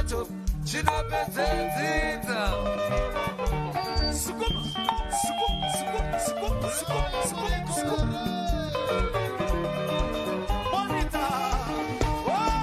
moto chinopedzedzidza scoop scoop scoop scoop scoop scoop scoop bonita wow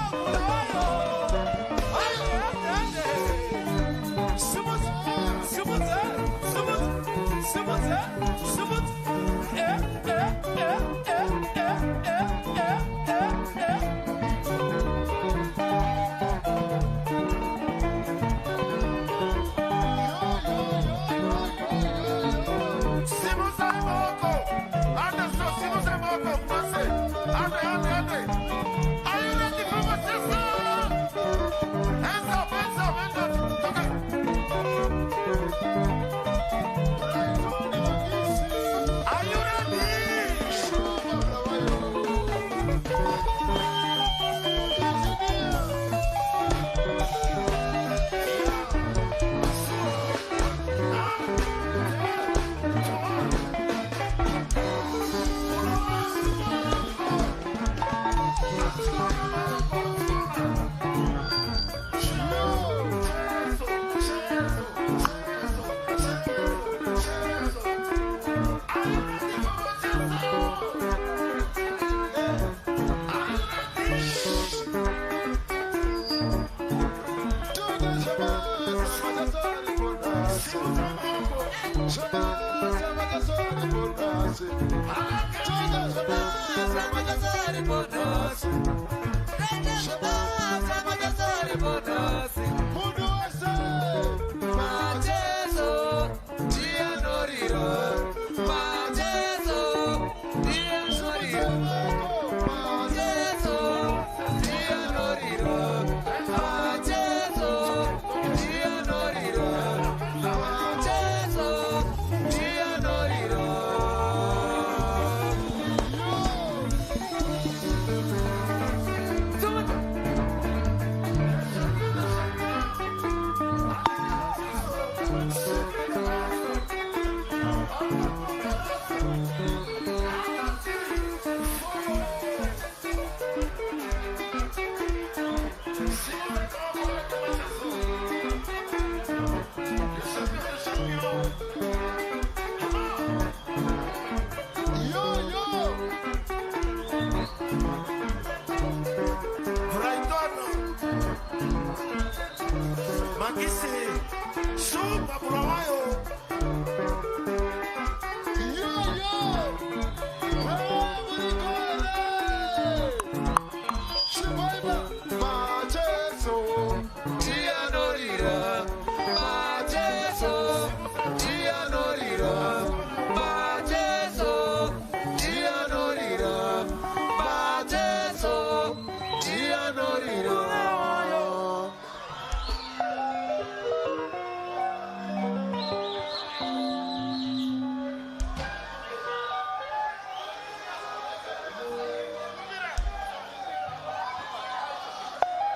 dayo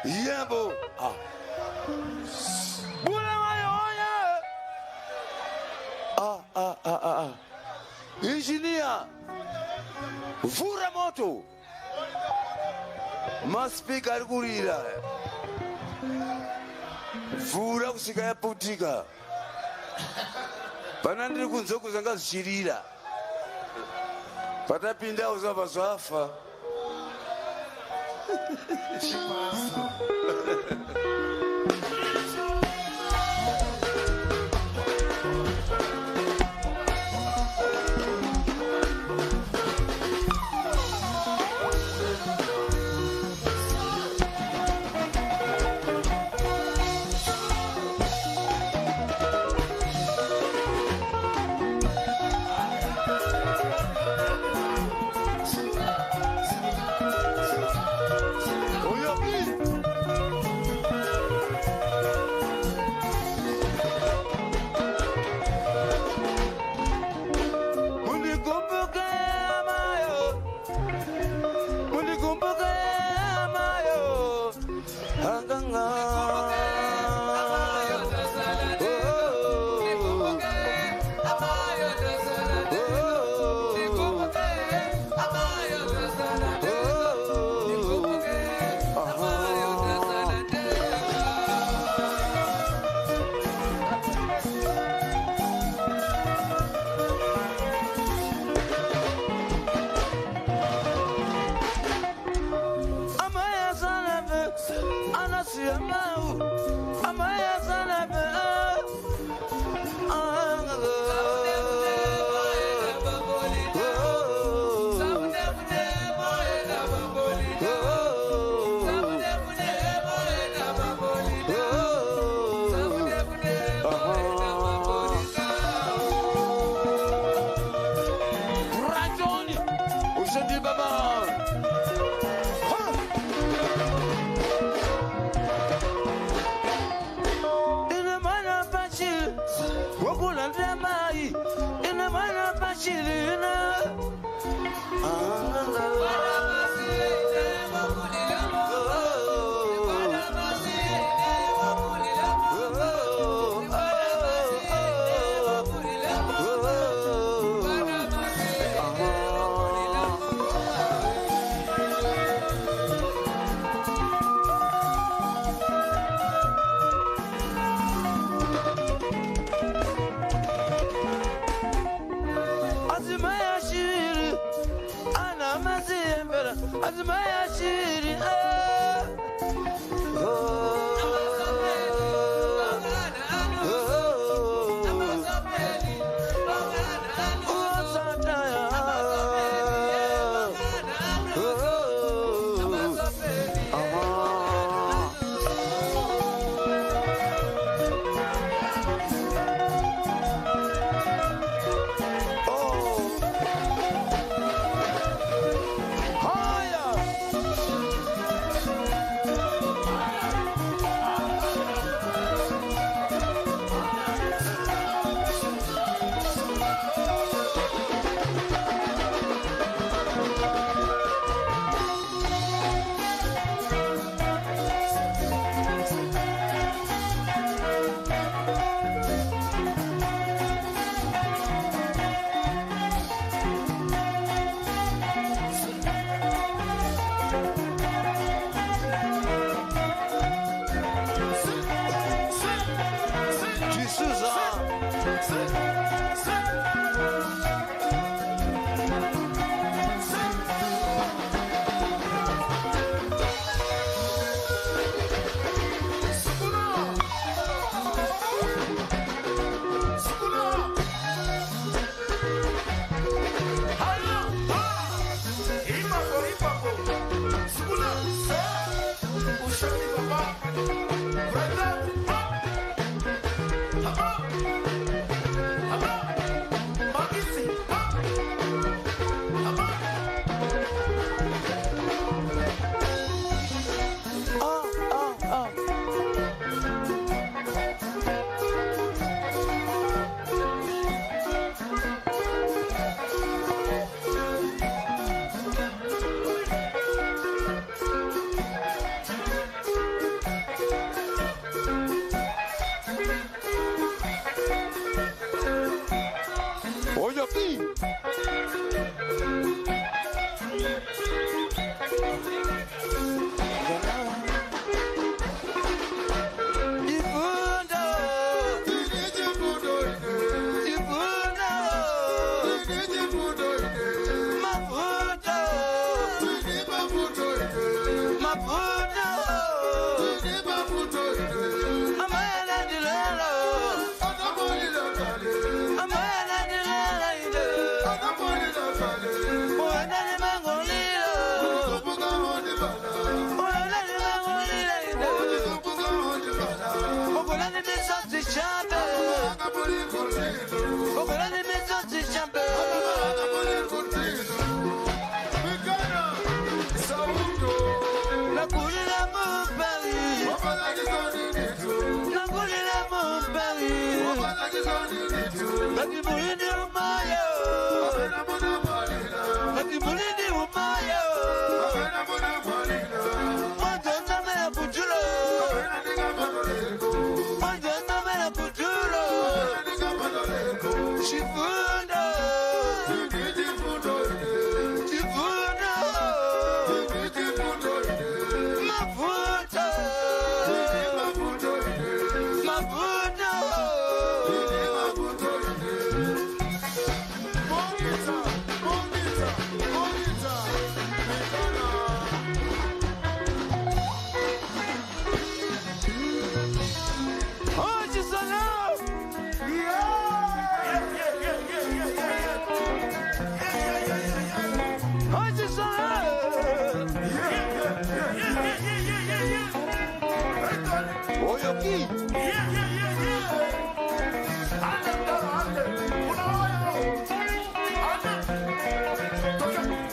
Yebo. Bula mayoya. Engineer. Vura moto. Maspika arikurira. Vura kusika yaputika. Pana ndiri kunze kuzanga zichirira. Patapinda uzava zvafa.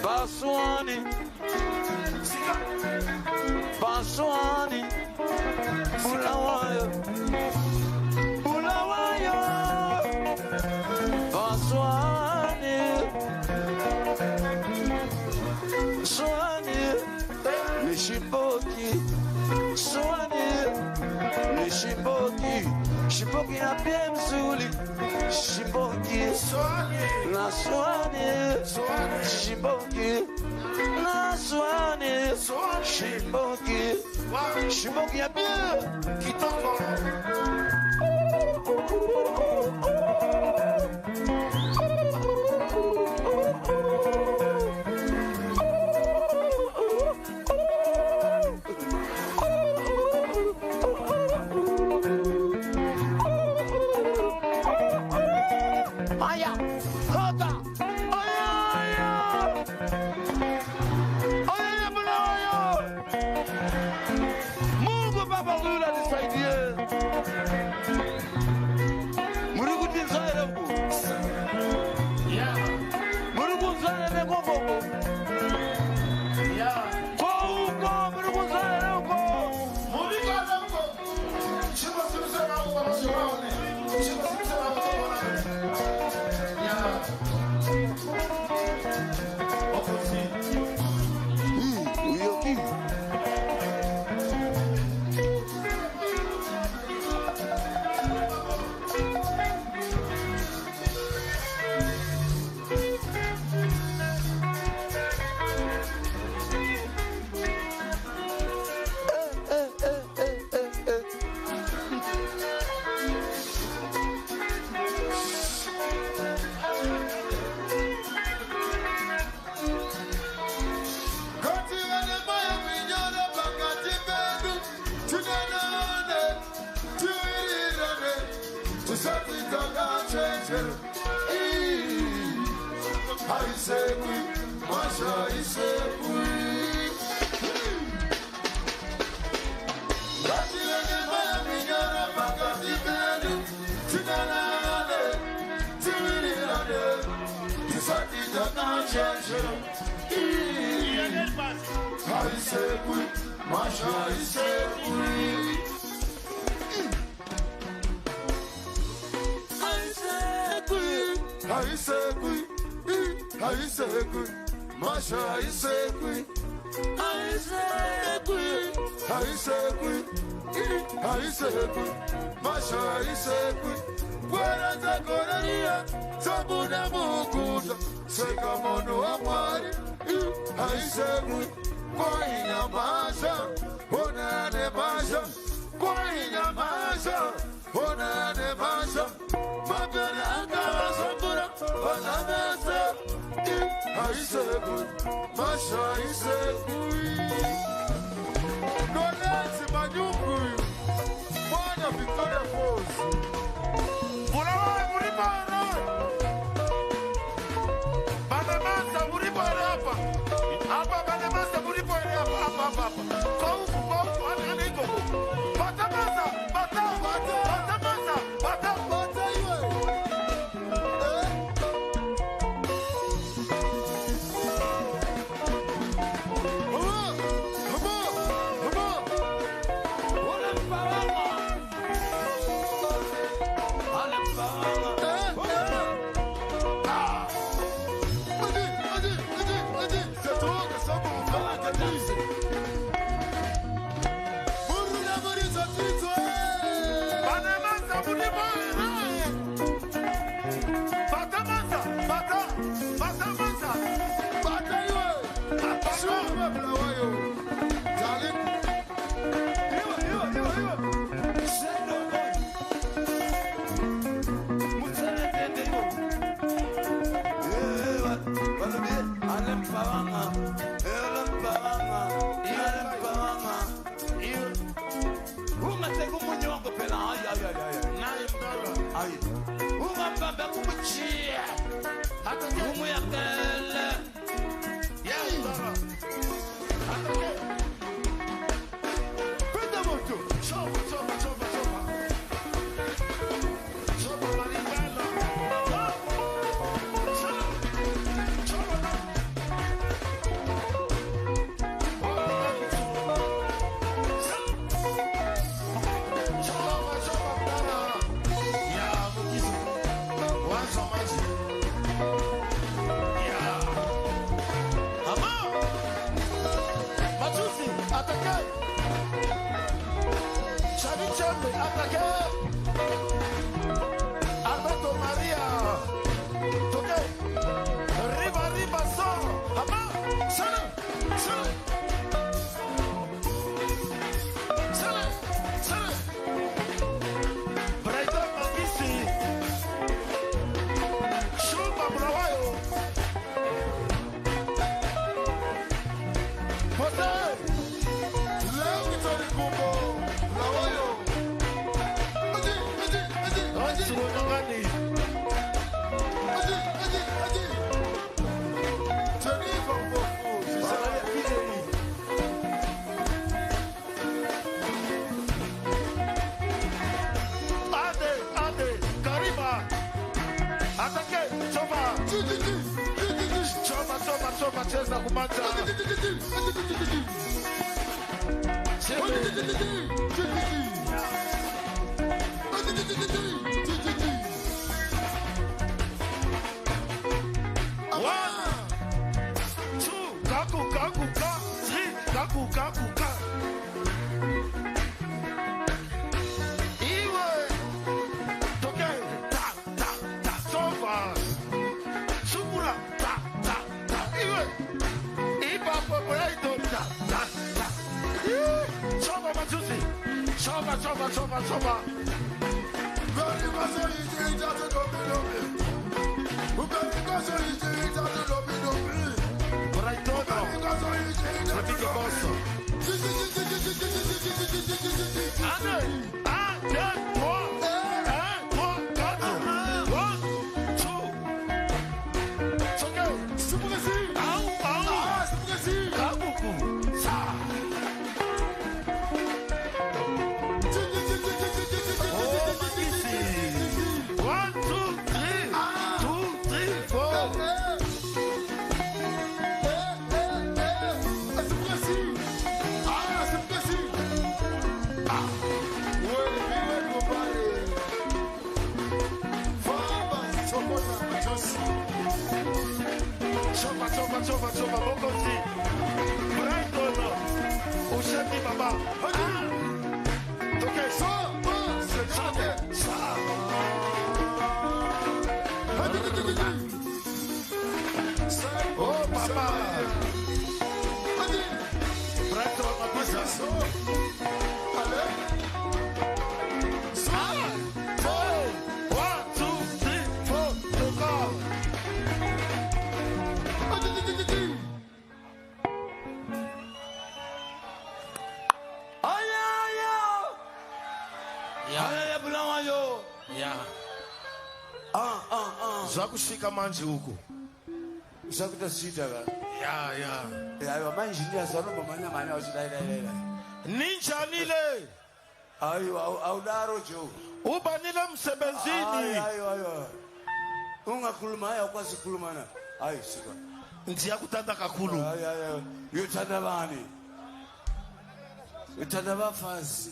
Baswani, Baswani, Bulawayo, Bulawayo, Baswani, Swani, Nishiboki, Swani, Nishiboki, Shiboki ya Bemzuli, Shiboki, na Swani, Shiboki, na Swani, Shiboki, Shiboki ya bien, qui Aya, Hota, Aya, Aya, Mungu Baba Lula nisaidie. Mungu tizaire huko. Mungu zaire huko. Kwa huko, Mungu zaire huko. Mungu zaire huko. Shimo simsema huko msiwaone. Shimo simsema huko bwana. Shembe, attaqué. Alberto Maria. Toqué. Riba, sort. Ama. Salut. Brighton Magisi. Shumba Brawayo. Pote. Leo kitani kumbo. Brawayo. Adi. Ngani. Adi. Tani kumbo. Salaya kijeni. Ade, Kariba. Atake, Choba. Choba, cheza kumata. One, two, kaku, three, kaku. Iwe, toke, ta, Choba. Sungura, ta, Iwe, Iba, Poporaito, ta. Choba, Machuzi. Choba. Very much so you change out the lobby. Who can you go so you change out the lobby? But I don't know. I think you're awesome. Chova, Bokosi. Brighton. Oshemi Baba. Okay, oh, Papa. Brighton, Macheso. Alick. One, two, three, four, to go. Zakushika manji huko. Zakutasita ka. Ya. Ya manji ndia sanomba manya usidaila. Ninja nile. Ayo audaro jo. Ubanile msebenzini. Ayo. Ungakhuluma ayakwazi ukukhulumana. Hayi sika. Ndiya kuthanda kakhulu. Ayo. Uthanda bani? Uthanda bafazi.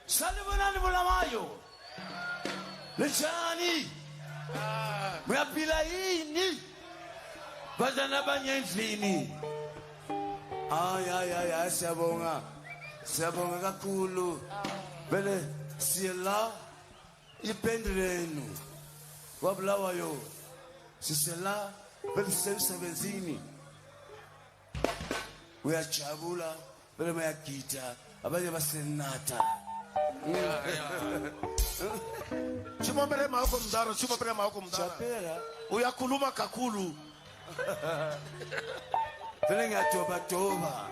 Salibonani bulamayo. Lechani. Muyapila yini? Bazana banyendlini. Ay siyabonga. Siyabonga kakhulu. Bele siyela ipendlenu. Wabulawayo. Sisela bele semsebenzini. Uyajabula bele mayagida abanye basenatha. Chuma prema huko mdaro. Chapela uyakhuluma kakhulu. Vele ngiyatoba.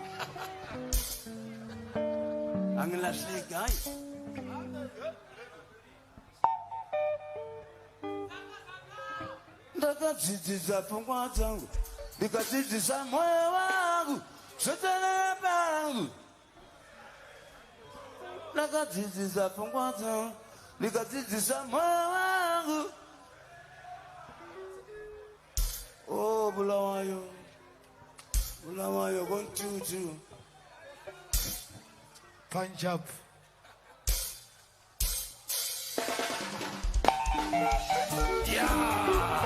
Angilahleki hayi. Ndakadzidzisa pfungwa dzangu, ndikadzidzisa moyo wangu, zvotanana pangu. Ndakadzidzisa pfungwa dzangu, ndikadzidzisa moyo wangu. Oh, Bulawayo kontutu. Punjab. Yeah.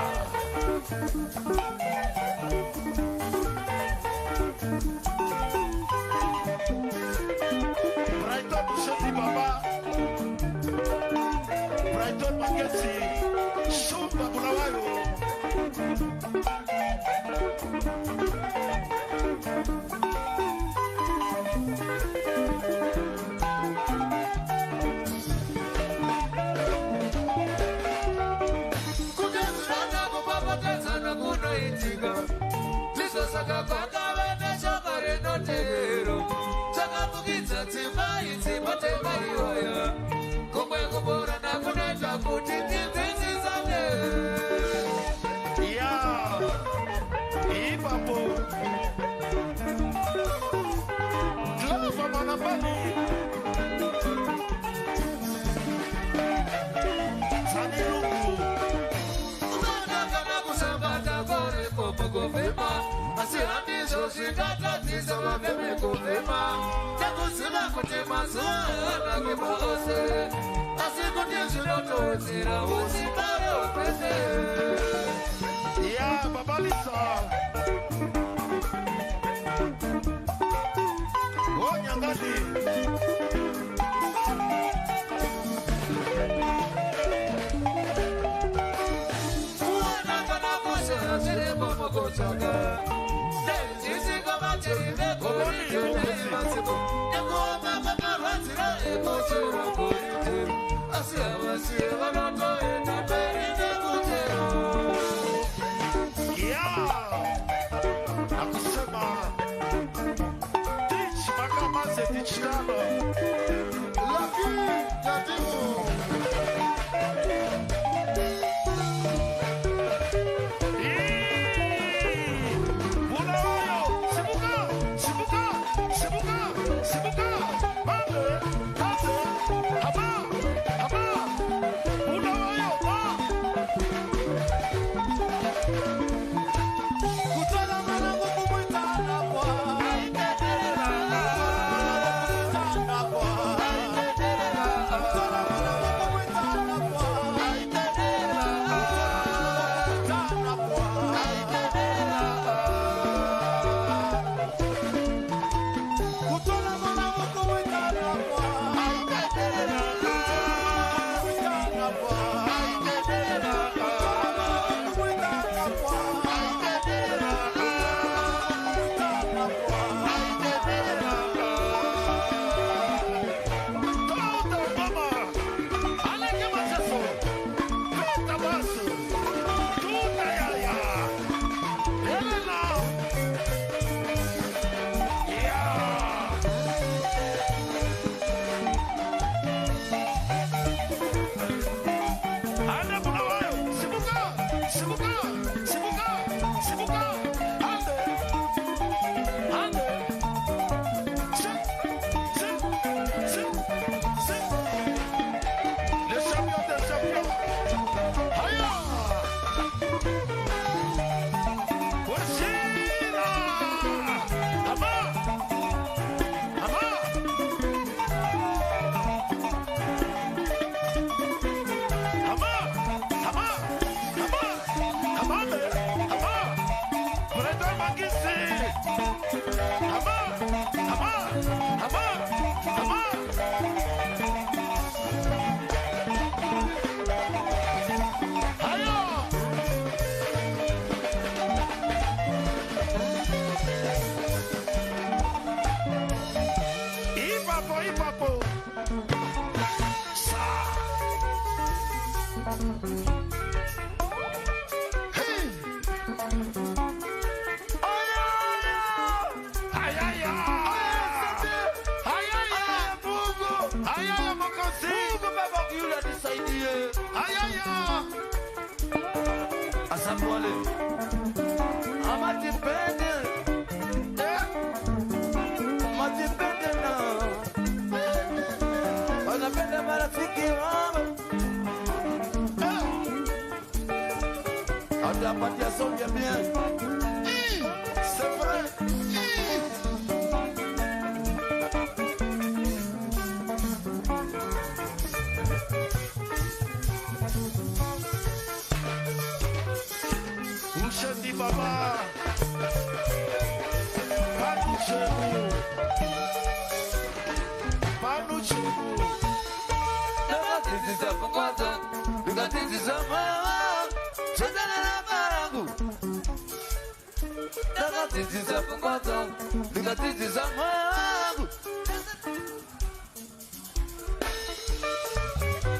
Brighton Shadi Baba, Brighton Macheso, Shumba Bulawayo. Yeah, Baba Lisa. Oh, Nyangadi. Touchez-y, papa. Pas nous chez vous. Pas nous chez vous.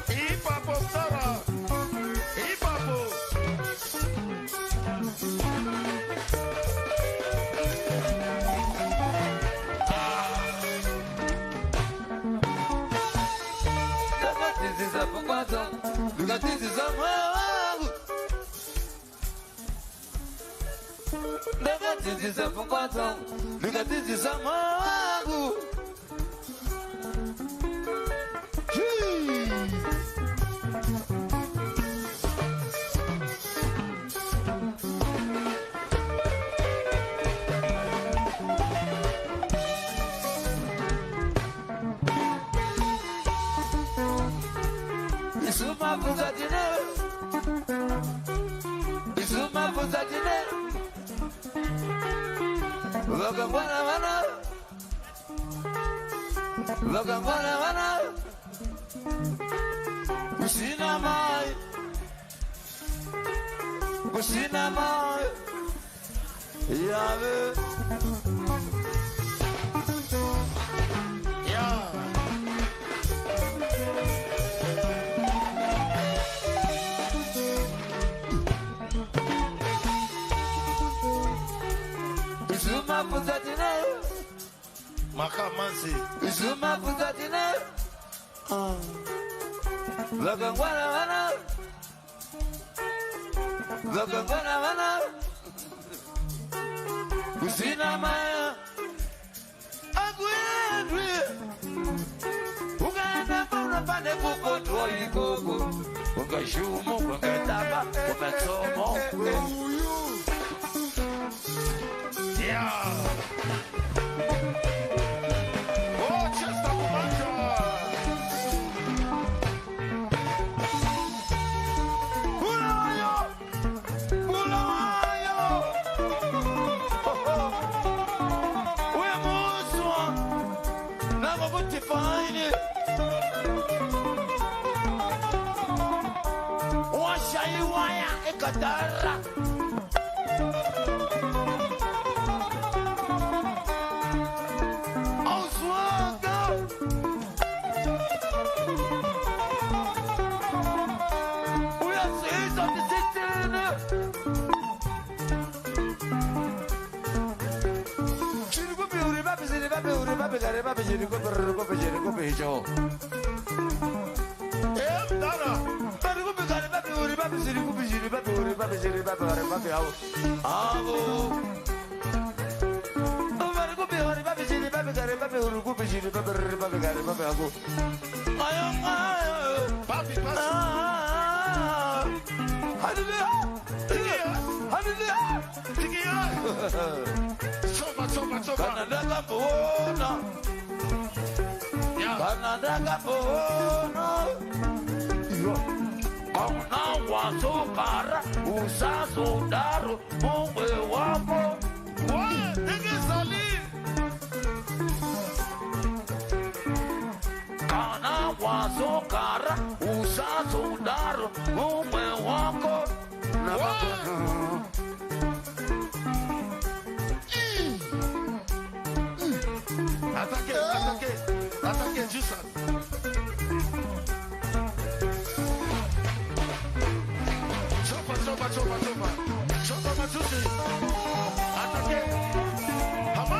Ipapo Sara. Ipapo. Makamansi. Zuma Puzatine. Lagangwana. Kusina Maya. Agwe. Uganda Puna Pande Kuko Toy Gogo. Ugashumo, Ugataba, Ugatsomo. Yeah. Attaquez, juste. Chopa, Machusi. Attaquez. Hama.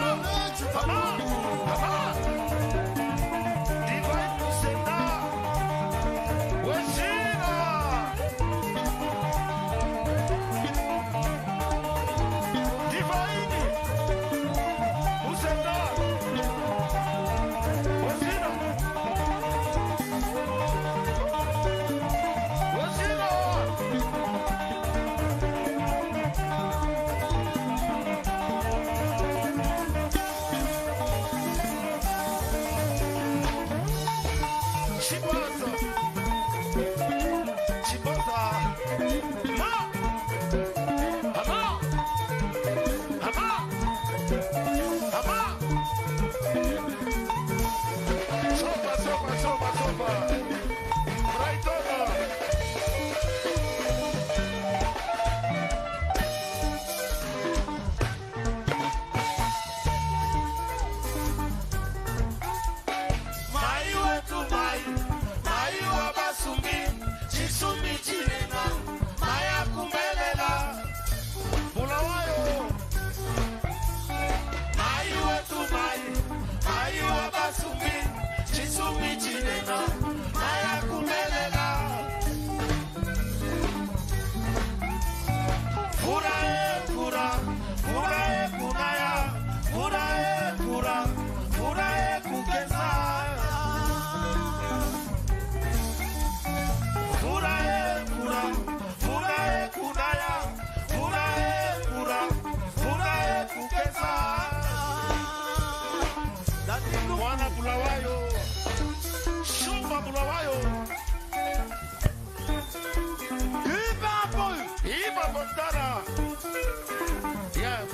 Divine Sena. Weshina.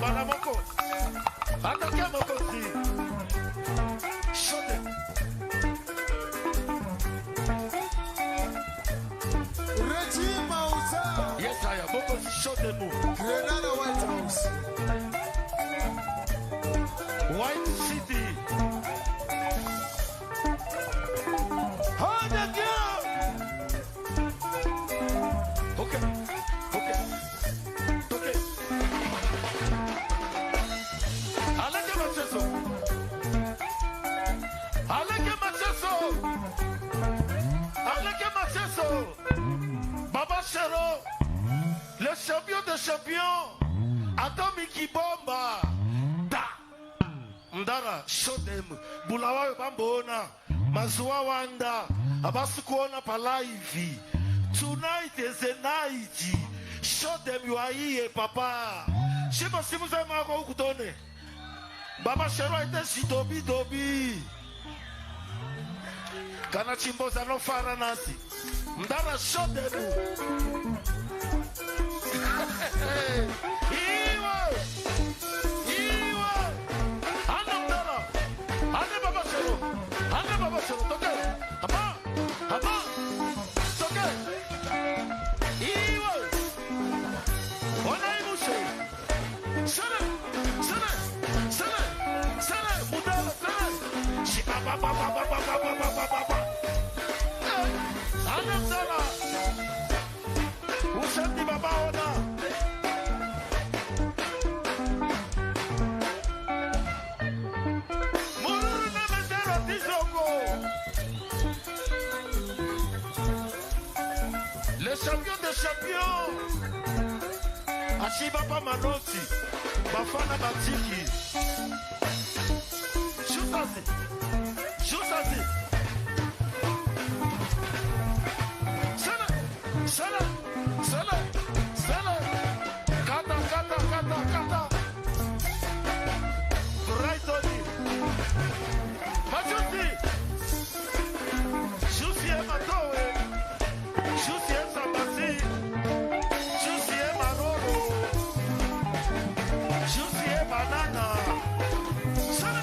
Bana moko. Atake moko si. Show them. Regime Hausa. Yes, I am. Moko si show them. Grenada White House. White City. Hold the girl. Okay. Okay. Okay. Alick Macheso. Alick Macheso. Alick Macheso. Baba Chero. Le champion des champions. Atomiki Bomba. Da. Ndara. Show them. Bulawayo Bambona. Mazuwa Wanda. Abasukuona Palaivi. Tonight is a night. Show them you are here, Papa. Shima simu za mako ukutone. Baba Chero ite si dobi. Kana chimbo za no fara nasi. Mdara show them. Iwa. Ane mdara. Ane Baba Chero. Toke. Hapa. Toke. Iwa. Ona imuse. Sele. Mudala. Shiba ba. Ane mdara. Usandi baba ona. Mururu na mendera tizoko. Le champion des champions. Ashiba pa manoti. Bafana batiki. Shootasi. Sana. Kata. Right on it. Majusi. Jusi e matoe. Jusi e sabasi. Jusi e maroro. Jusi e banana. Sana.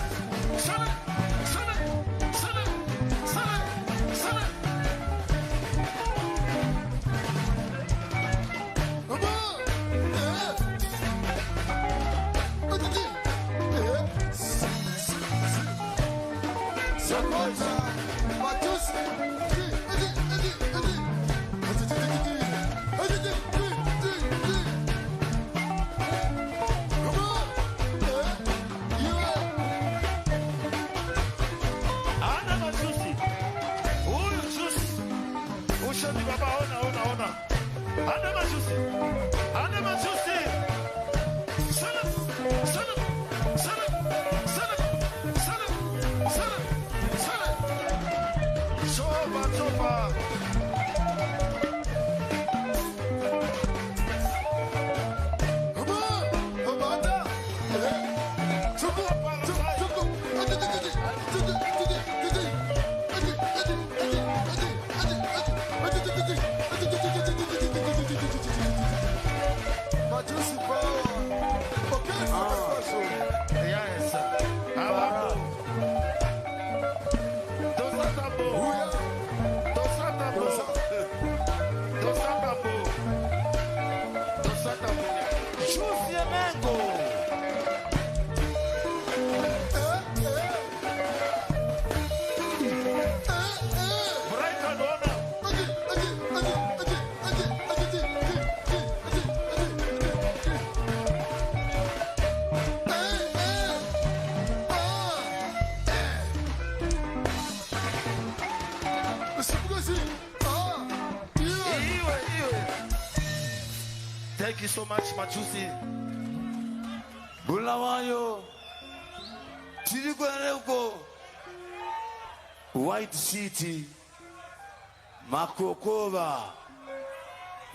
Thank you so much, Machusi. Bulawayo. Chirikweneuko. White City. Makokova.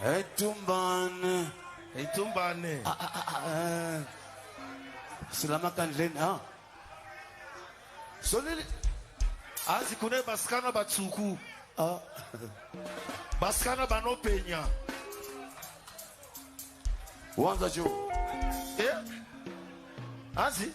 Etumbane. Selama kan len ha. Solili. Azi kune baskana batsuku. Baskana bano penya. Wanza jo. Eh? Asi.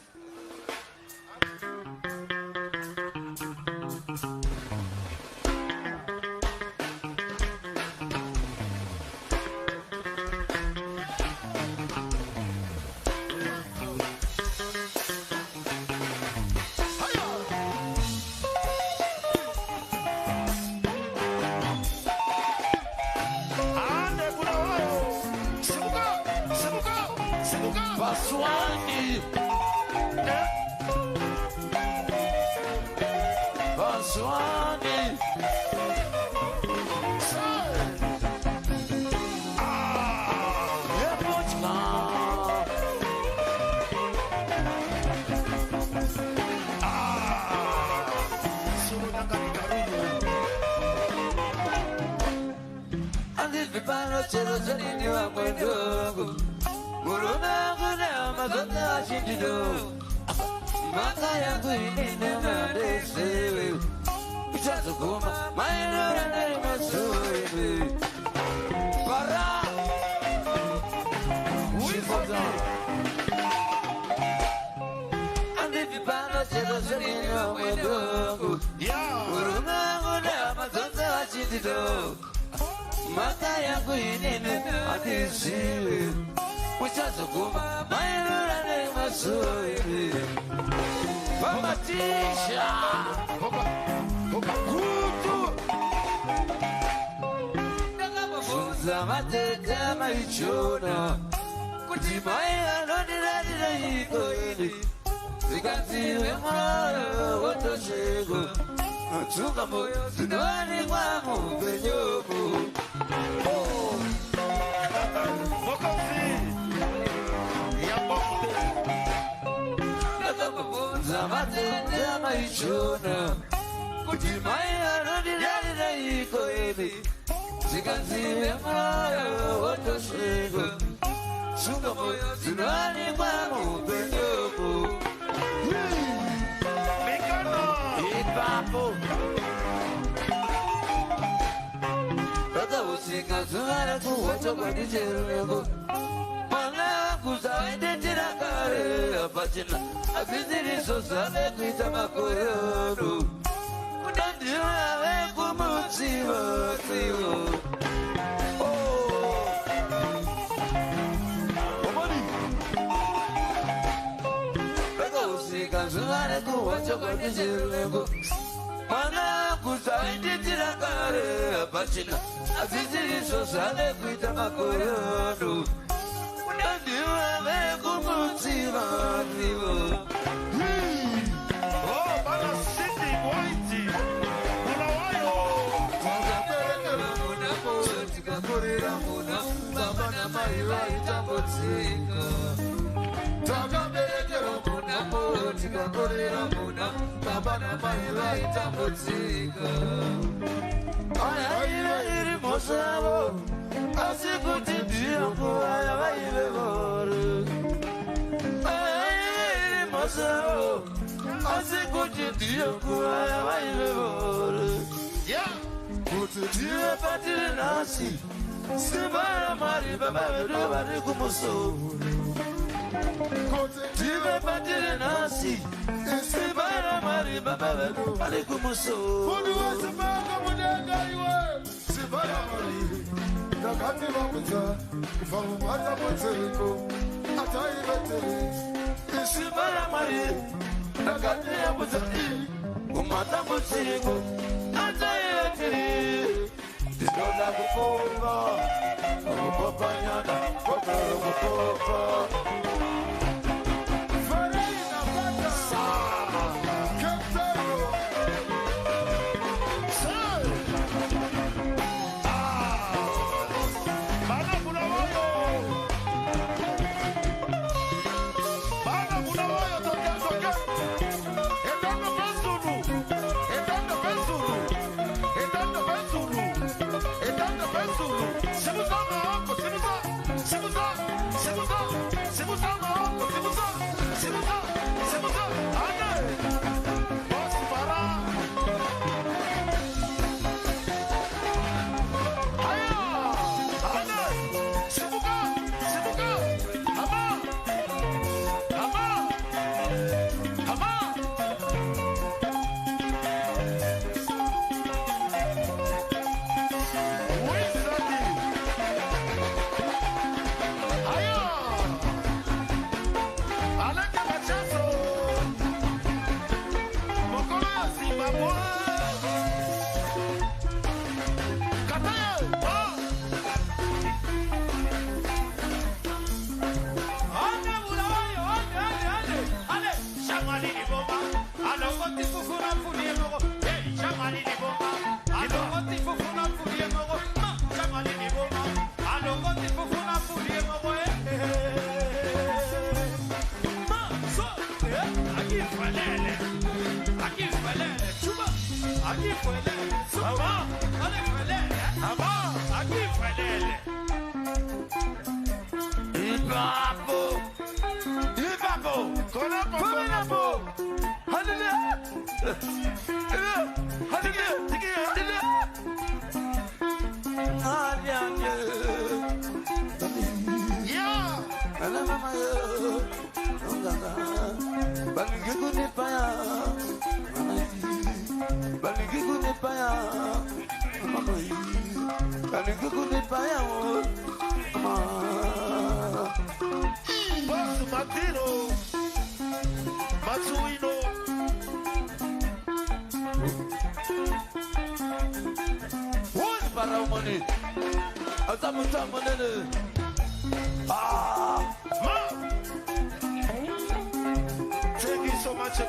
Thank you so much,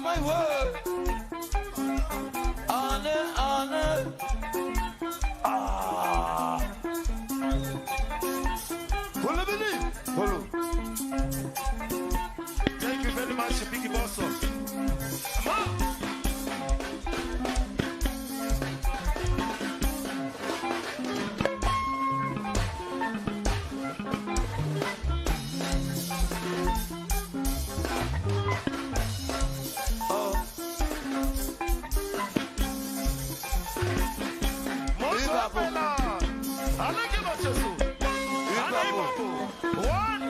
my word. Honor. Follow. Thank you very much, Biggie Boss. Alick Macheso. 1,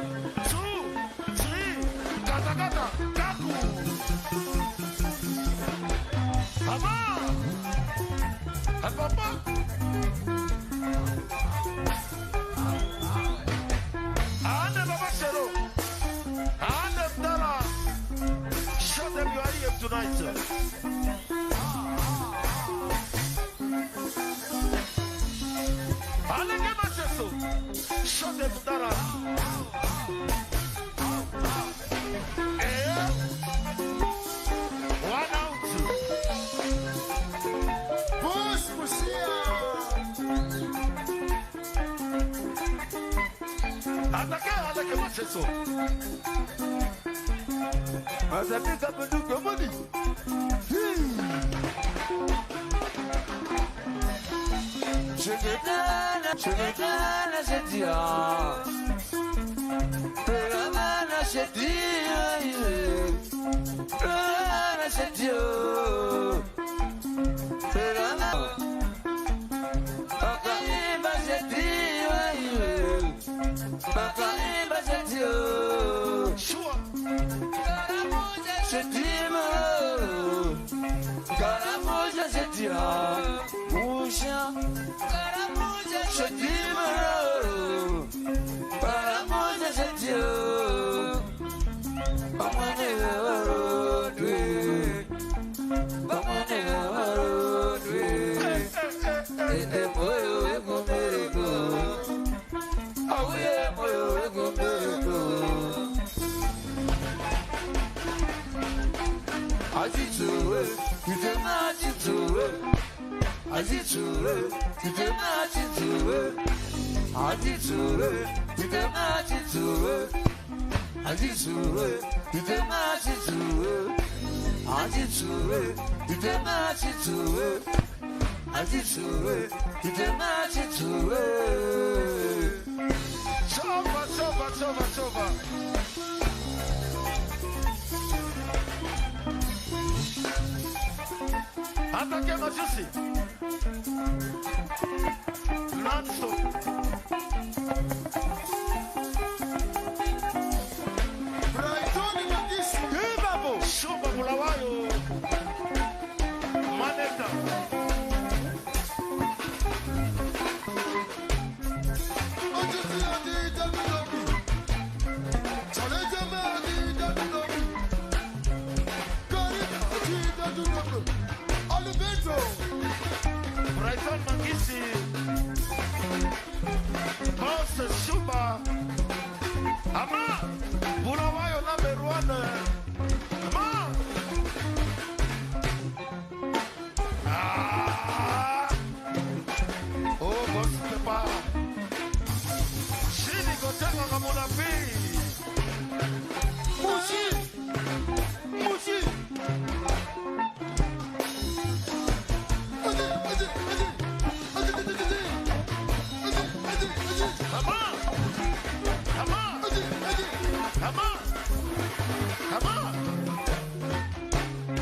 2, 3. Kata. Kaku. Papa. Papa. Ande Baba Shero. Ande Dara. Show them you are here tonight. Alick Macheso. Show them Dara. One out. Push, Attaquez Alick Macheso. Azapika bunduki omoni. Sheketana shetia. Ramana shetia. Ramana shetia. Akaimba shetia. Akaimba shetia. Sure. Shetima. Karamoja shetia. Usha. Shetima. Karamoja shetia. Chova. Attaquez Macheso. Non-stop. Chupa Bulawayo. Maneta. Brighton Mangisi. Boss Chupa. Ama. Bulawayo number 1. Come on. Come on.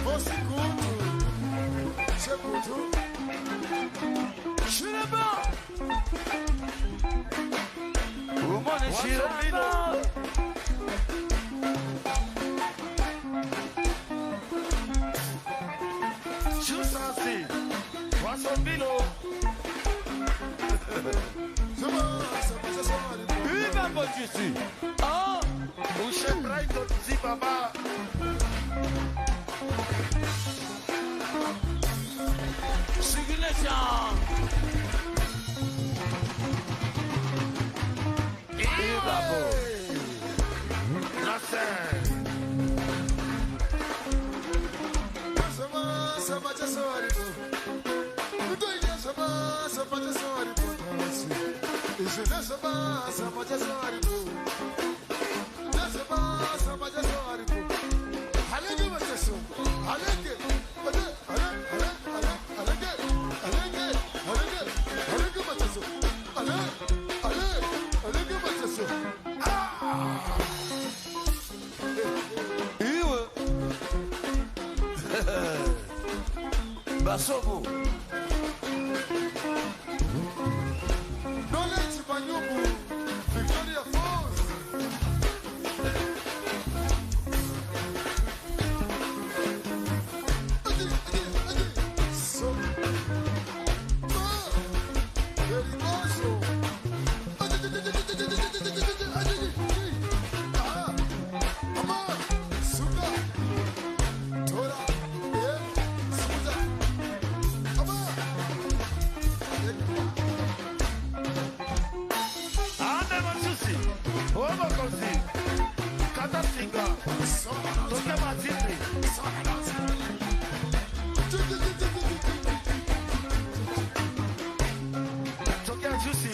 Você culto. Você culto. Shiraba. Woman is Shiraba. Chusansi. Wassobilo. Viva Mochisi. Ah. O Chebrai do Zibaba. Signature. Viva Bo. Nasser. Basobo. Knowledge Banyubu, Victoria Falls. So, Verigoso. Amar, Suga, Tora, Suga, Amar. Ande Machusi. Omo Kosi. Kata Singa. Toke Matindi. Toke Juicy.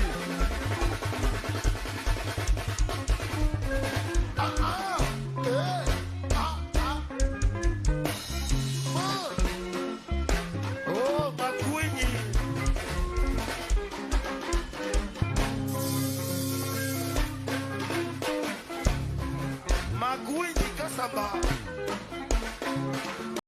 Oh, Makwinyi. Makwinyi Kasaba.